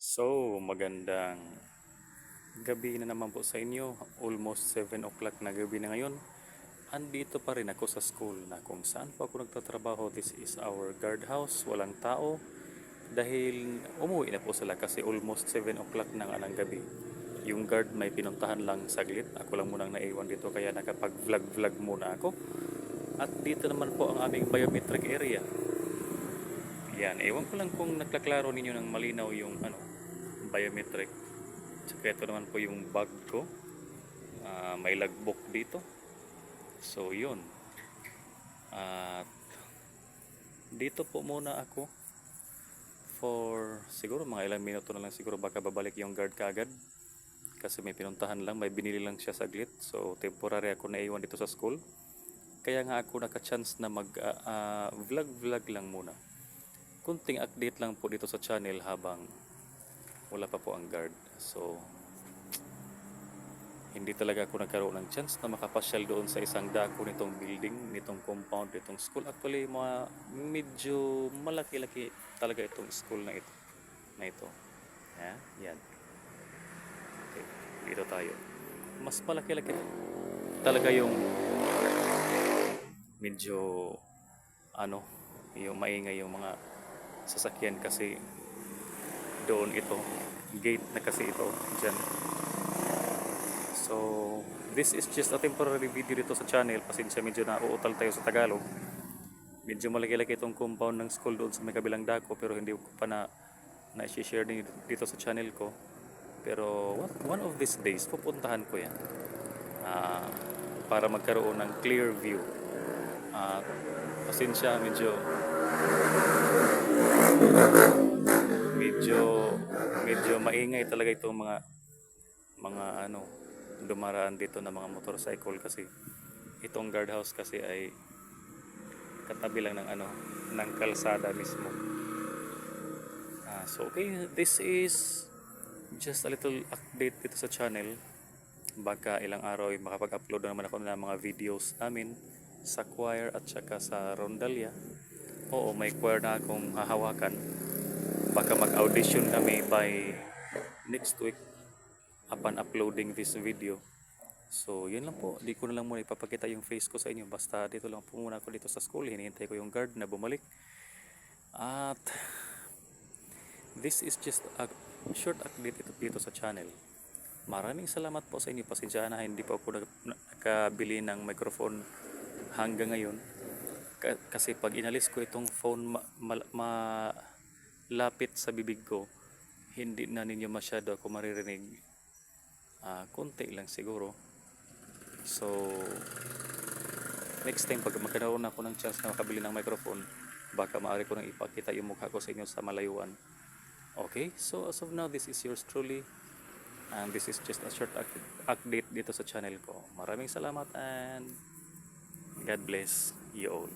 So, magandang gabi na naman po sa inyo. Almost 7 o'clock na gabi na ngayon. Andito pa rin ako sa school na kung saan po ako nagtatrabaho. This is our guardhouse. Walang tao. Dahil umuwi na po sila kasi almost 7 o'clock na nga ng gabi. Yung guard may pinuntahan lang saglit. Ako lang munang naiwan dito kaya nakapag-vlog muna ako. At dito naman po ang aming biometric area. Yan, ewan ko lang kung nagkaklaro ninyo ng malinaw yung biometric. Tsaka ito naman po yung bag ko. May logbook dito. So yun. At dito po muna ako for siguro mga ilang minuto na lang, siguro baka babalik yung guard kaagad. Kasi may pinuntahan lang, may binili lang siya saglit. So temporary ako naiwan dito sa school. Kaya nga ako naka-chance na mag-vlog lang muna. Kunting update lang po dito sa channel habang wala pa po ang guard. So hindi talaga ako nagkaroon ng chance na makapasyal doon sa isang dako nitong building, nitong compound, nitong school. Actually, medyo malaki-laki talaga itong school na ito. Yan. Okay, dito tayo. Mas malaki-laki talaga yung medyo yung maingay yung mga sasakyan kasi doon ito. Gate na kasi ito dyan. So, this is just a temporary video dito sa channel. Pasensya, medyo nauutal tayo sa Tagalog. Medyo malaki-laki itong compound ng school doon sa may kabilang dako, pero hindi ko pa na-share din dito sa channel ko. Pero one of these days, pupuntahan ko yan. Para magkaroon ng clear view. Pasensya, medyo maingay talaga itong mga dumaraan dito na mga motorcycle kasi itong guardhouse kasi ay katabi lang ng kalsada mismo. So okay, this is just a little update dito sa channel. Baka ilang araw ay makapag-upload na naman ako ng mga videos namin sa choir at saka sa rondalya. Oo, may choir na akong hahawakan. Baka mag-audition kami by next week upon uploading this video. So yun lang po, di ko na lang muna ipapakita yung face ko sa inyo. Basta dito lang po muna ako dito sa school. Hinihintay ko yung guard na bumalik. At this is just a short update dito sa channel. Maraming salamat po sa inyo. Pasensya na hindi pa ako nakabili ng microphone hanggang ngayon. Kasi pag inalis ko itong phone malapit sa bibig ko, hindi na ninyo masyado ako maririnig. Konti lang siguro. So next time pag magkaroon ako ng chance na makabili ng microphone, baka maaari ko nang ipakita yung mukha ko sa inyo sa malayuan. Okay, so as of now, this is yours truly, and this is just a short update dito sa channel ko. Maraming salamat and God bless you all.